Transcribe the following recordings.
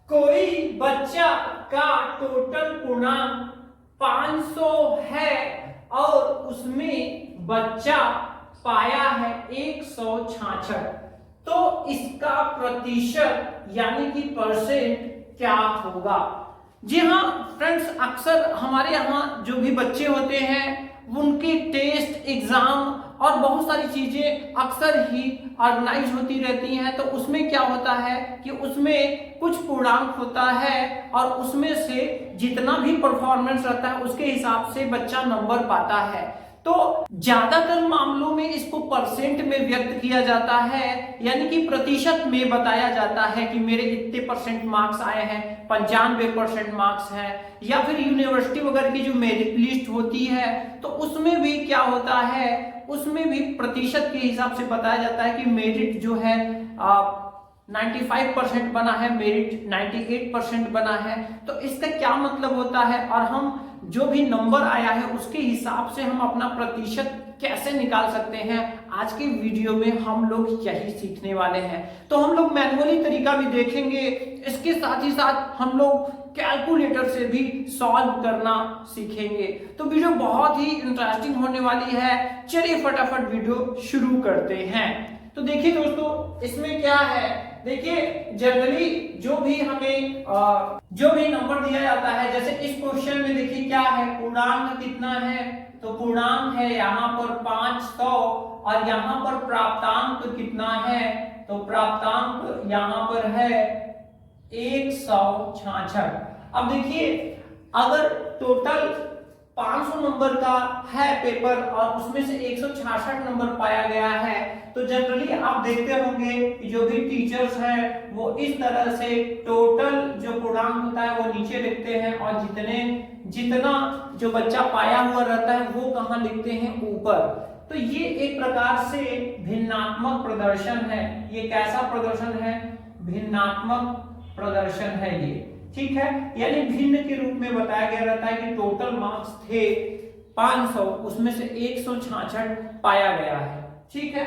कोई बच्चा का टोटल पूर्णांक 500 है और उसमें बच्चा पाया है 166, तो इसका प्रतिशत यानी कि परसेंट क्या होगा। जी हाँ फ्रेंड्स, अक्सर हमारे यहाँ जो भी बच्चे होते हैं उनके टेस्ट एग्जाम और बहुत सारी चीजें अक्सर ही ऑर्गेनाइज होती रहती हैं, तो उसमें क्या होता है कि उसमें कुछ पूर्णांक होता है और उसमें से जितना भी परफॉर्मेंस रहता है उसके हिसाब से बच्चा नंबर पाता है। तो ज्यादातर मामलों में इसको परसेंट में व्यक्त किया जाता है, यानी कि प्रतिशत में बताया जाता है कि मेरे इतने परसेंट मार्क्स आए हैं, 95% मार्क्स हैं। या फिर यूनिवर्सिटी वगैरह की जो मेरिट लिस्ट होती है तो उसमें भी क्या होता है, उसमें भी प्रतिशत के हिसाब से बताया जाता है कि मेरिट जो है 95% बना है, मेरिट 98% बना है। तो इसका क्या मतलब होता है, और हम जो भी नंबर आया है उसके हिसाब से हम अपना प्रतिशत कैसे निकाल सकते हैं, आज की वीडियो में हम लोग यही सीखने वाले हैं। तो हम लोग मैनुअली तरीका भी देखेंगे, इसके साथ ही साथ हम लोग कैलकुलेटर से भी सॉल्व करना सीखेंगे। तो वीडियो बहुत ही इंटरेस्टिंग होने वाली है। चलिए फटाफट वीडियो शुरू करते हैं। तो देखिए दोस्तों, इसमें क्या है, देखिए जनरली जो भी हमें जो भी नंबर दिया जाता है, जैसे इस क्वेश्चन में देखिए क्या है, पूर्णांक कितना है, तो पूर्णांक है यहाँ पर 500 और यहाँ पर प्राप्तांक कितना है, तो प्राप्तांक यहाँ पर है 166। अब देखिए अगर टोटल 500 नंबर का है पेपर और उसमें से 166 नंबर पाया गया है, तो जनरली आप देखते होंगे कि जो भी टीचर्स हैं वो इस तरह से टोटल जो पूर्णांक होता है वो नीचे लिखते हैं और जितना जो बच्चा पाया हुआ रहता है वो कहाँ लिखते हैं, ऊपर। तो ये एक प्रकार से भिन्नात्मक प्रदर्शन है। ये कैसा प्रदर्शन है, भिन्नात्मक प्रदर्शन है ये, ठीक है। यानी भिन्न के रूप में बताया गया रहता है कि टोटल मार्क्स थे 500, उसमें से 166 पाया गया है, ठीक है।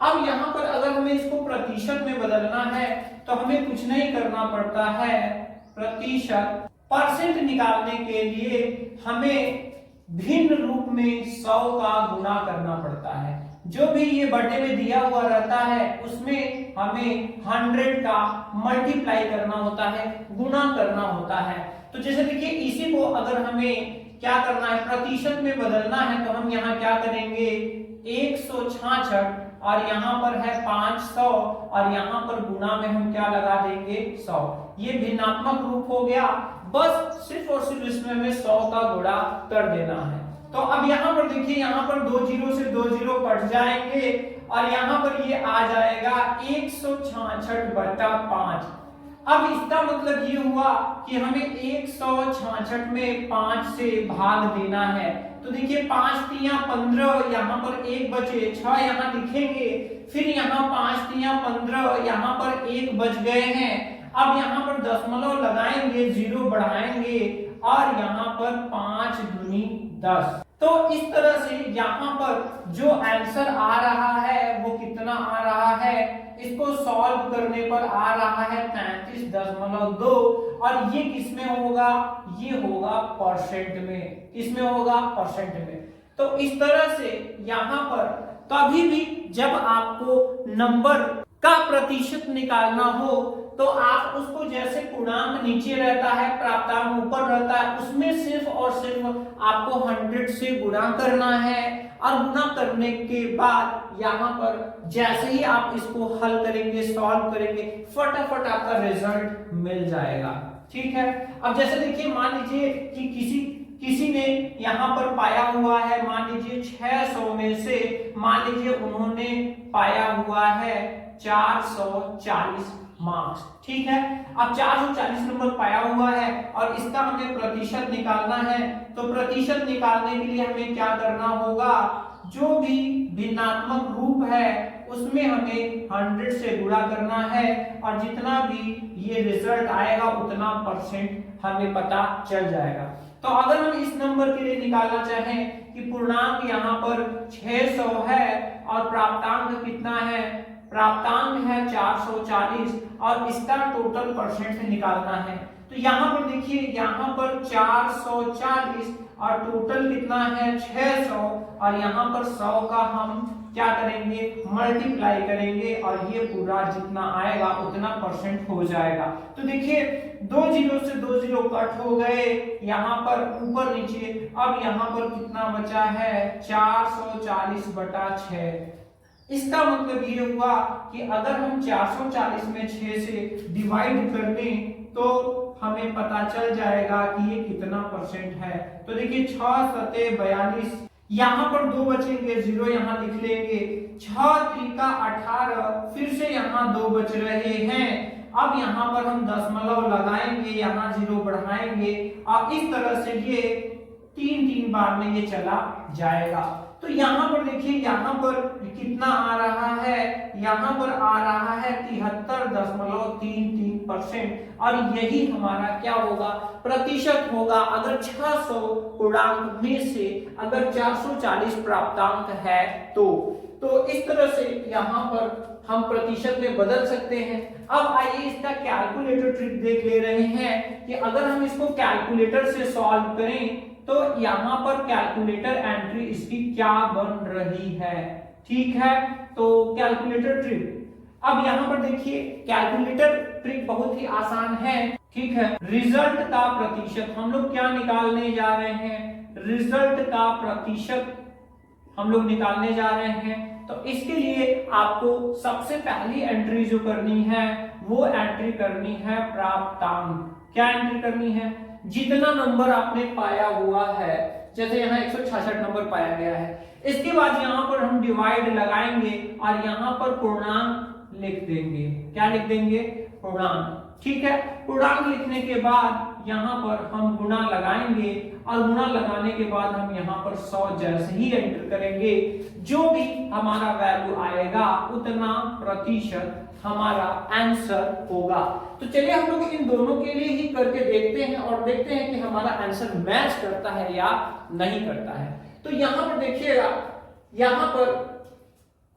अब यहाँ पर अगर हमें इसको प्रतिशत में बदलना है तो हमें कुछ नहीं करना पड़ता है, प्रतिशत परसेंट निकालने के लिए हमें भिन्न रूप में 100 का गुणा करना पड़ता है। जो भी ये बटे में दिया हुआ रहता है उसमें हमें 100 का मल्टीप्लाई करना होता है, गुणा करना होता है। तो जैसे देखिए इसी को अगर हमें क्या करना है, प्रतिशत में बदलना है, तो हम यहाँ क्या करेंगे, 166 और यहाँ पर है 500 और यहाँ पर गुणा में हम क्या लगा देंगे, 100। ये भिन्नात्मक रूप हो गया, बस सिर्फ और सिर्फ इसमें हमें 100 का गुणा कर देना है। तो अब यहाँ पर देखिए, यहाँ पर 2 जीरो से 2 जीरो कट जाएंगे और यहाँ पर ये आ जाएगा 166/5। अब इसका मतलब ये हुआ कि हमें 166 में 5 से भाग देना है। तो देखिए 5 तिया 15, यहाँ पर 1 बचे, 6 यहाँ लिखेंगे, फिर यहाँ 5 तिया 15, यहाँ पर 1 बच गए हैं। अब यहाँ पर दशमलव लगाएंगे, 0 बढ़ाएंगे और यहाँ पर 5 दूनी 10। तो इस तरह से यहाँ पर जो आंसर आ रहा है वो कितना आ रहा है, इसको सॉल्व करने पर आ रहा है 33.2 और ये किसमें होगा, ये होगा परसेंट में, इसमें होगा परसेंट में। तो इस तरह से यहाँ पर कभी भी जब आपको नंबर का प्रतिशत निकालना हो तो आप उसको, जैसे पूर्णांक नीचे रहता है प्राप्तांक ऊपर रहता है, उसमें सिर्फ और सिर्फ आपको 100 से गुणा करना है और गुणा करने के बाद यहाँ पर जैसे ही आप इसको हल करेंगे, सॉल्व करेंगे, फटाफट आपका रिजल्ट मिल जाएगा, ठीक है। अब जैसे देखिए मान लीजिए कि किसी ने यहाँ पर पाया हुआ है, मान लीजिए 600 में से मान लीजिए उन्होंने पाया हुआ है 440 मार्क्स, ठीक है। अब 440 नंबर पाया हुआ है और इसका हमें प्रतिशत निकालना है। तो प्रतिशत निकालने के लिए हमें क्या करना होगा, जो भी भिन्नात्मक रूप है उसमें हमें 100 से गुणा करना है और जितना भी ये रिजल्ट आएगा उतना परसेंट हमें पता चल जाएगा। तो अगर हम इस नंबर के लिए निकालना चाहें कि पूर्णांक यहाँ पर 600 है और प्राप्तांक कितना है, प्राप्तांक है 440 और इसका टोटल परसेंट निकालना है। तो यहाँ पर देखिए, यहाँ पर 440 और टोटल कितना है 600 और यहाँ पर 100 का हम क्या करेंगे, मल्टीप्लाई करेंगे और ये पूरा जितना आएगा उतना परसेंट हो जाएगा। तो देखिए 2 जीरो से 2 जीरो कट हो गए, यहाँ पर ऊपर नीचे, अब यहाँ पर कितना बचा है 440/6। इसका मतलब ये हुआ कि अगर हम 440 में 6 से डिवाइड कर दें तो हमें पता चल जाएगा कि ये कितना परसेंट है। तो देखिए 6 सते 42, यहाँ पर 2 बचेंगे, 0 यहाँ लिख लेंगे, 6 त्रिका 18, फिर से यहाँ 2 बच रहे हैं। अब यहाँ पर हम दशमलव लगाएंगे, यहाँ 0 बढ़ाएंगे और इस तरह से ये 3 बार में ये चला जाएगा। तो यहाँ पर देखिए, यहाँ पर कितना आ रहा है, यहाँ पर आ रहा है 73.33% और यही हमारा क्या होगा, प्रतिशत होगा। अगर 600 पूर्णांक में से अगर 440 प्राप्तांक है तो इस तरह से यहाँ पर हम प्रतिशत में बदल सकते हैं। अब आइए इसका कैलकुलेटर ट्रिक देख ले रहे हैं कि अगर हम इसको कैलकुलेटर से सॉल्व करें तो यहाँ पर कैलकुलेटर एंट्री इसकी क्या बन रही है। ठीक है, तो कैलकुलेटर ट्रिक, अब यहाँ पर देखिए कैलकुलेटर ट्रिक बहुत ही आसान है। ठीक है, रिजल्ट का प्रतिशत हम लोग क्या निकालने जा रहे हैं, रिजल्ट का प्रतिशत हम लोग निकालने जा रहे हैं। तो इसके लिए आपको सबसे पहली एंट्री जो करनी है वो एंट्री करनी है प्राप्तांक। क्या एंट्री करनी है, जितना नंबर आपने पाया हुआ है, जैसे यहाँ 166 नंबर पाया गया है, इसके बाद यहाँ पर हम डिवाइड लगाएंगे और यहाँ पर पूर्णांक लिख देंगे। क्या लिख देंगे, पूर्णांक। ठीक है, पूर्णांक लिखने के बाद यहाँ पर हम गुणा लगाएंगे और गुणा लगाने के बाद हम यहाँ पर 100 जैसे ही एंटर करेंगे, जो भी हमारा वैल्यू आएगा उतना प्रतिशत हमारा आंसर होगा। तो चलिए हम लोग इन दोनों के लिए ही करके देखते हैं और देखते हैं कि हमारा आंसर मैच करता है या नहीं करता है। तो यहाँ पर देखिएगा, यहाँ पर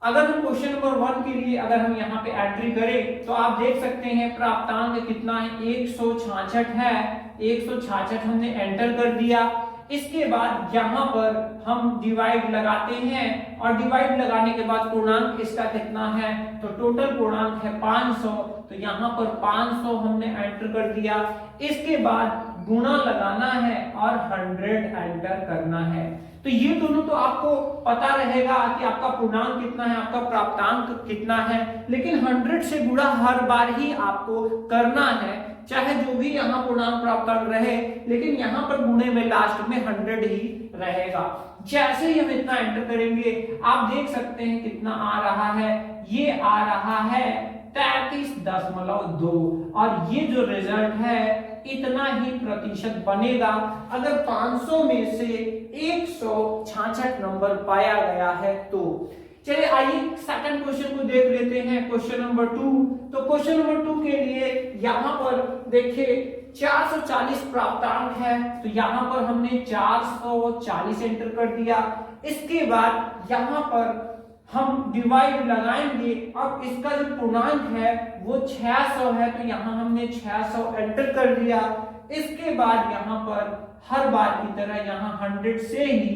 अगर हम क्वेश्चन नंबर 1 के लिए अगर हम यहाँ पे एंट्री करें तो आप देख सकते हैं प्राप्तांक कितना है, 166 है। 166 हमने एंटर कर दिया। इसके बाद यहाँ पर हम डिवाइड लगाते हैं और डिवाइड लगाने के बाद पूर्णांक इसका कितना है, तो टोटल पूर्णांक है 500। तो यहाँ पर 500 हमने एंटर कर दिया। इसके बाद गुणा लगाना है और 100 एंटर करना है। तो ये दोनों तो आपको पता रहेगा कि आपका पूर्णांक कितना है, आपका प्राप्तांक कितना है, लेकिन 100 से गुणा हर बार ही आपको करना है, चाहे जो भी यहाँ पूर्णांक प्राप्तांक रहे, लेकिन यहाँ पर गुणे में लास्ट में 100 ही रहेगा। जैसे ही हम इतना एंटर करेंगे आप देख सकते हैं कितना आ रहा है, ये आ रहा है 33.2 और ये जो रिजल्ट है इतना ही प्रतिशत बनेगा अगर 500 में से 166 नंबर पाया गया है तो। चलिए आइए सेकंड क्वेश्चन को देख लेते हैं, क्वेश्चन नंबर 2। तो क्वेश्चन नंबर 2 के लिए यहाँ पर देखिए 440 प्राप्तांक है, तो यहाँ पर हमने 440 एंटर कर दिया। इसके बाद यहाँ पर हम डिवाइड लगाएंगे, अब इसका जो पूर्णांक है वो 600 है, तो यहाँ हमने 600 एंटर कर दिया। इसके बाद यहाँ पर हर बार की तरह यहाँ 100 से ही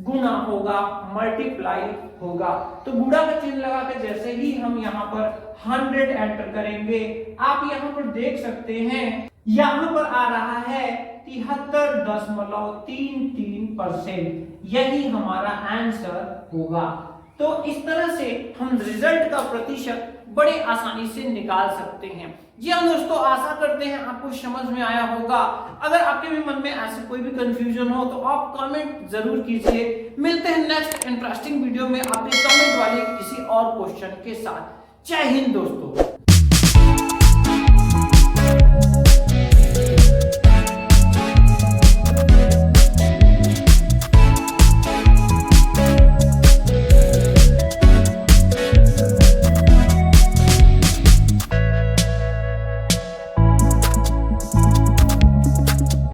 गुणा होगा, मल्टीप्लाई होगा। तो गुणा का चिन्ह लगा के जैसे ही हम यहाँ पर 100 एंटर करेंगे, आप यहाँ पर देख सकते हैं यहाँ पर आ रहा है 73.33%, यही हमारा आंसर होगा। तो इस तरह से हम रिजल्ट का प्रतिशत बड़े आसानी से निकाल सकते हैं। जी हाँ दोस्तों, आशा करते हैं आपको समझ में आया होगा। अगर आपके भी मन में ऐसे कोई भी कंफ्यूजन हो तो आप कमेंट जरूर कीजिए। मिलते हैं नेक्स्ट इंटरेस्टिंग वीडियो में आपके कमेंट वाले किसी और क्वेश्चन के साथ। जय हिंद दोस्तों।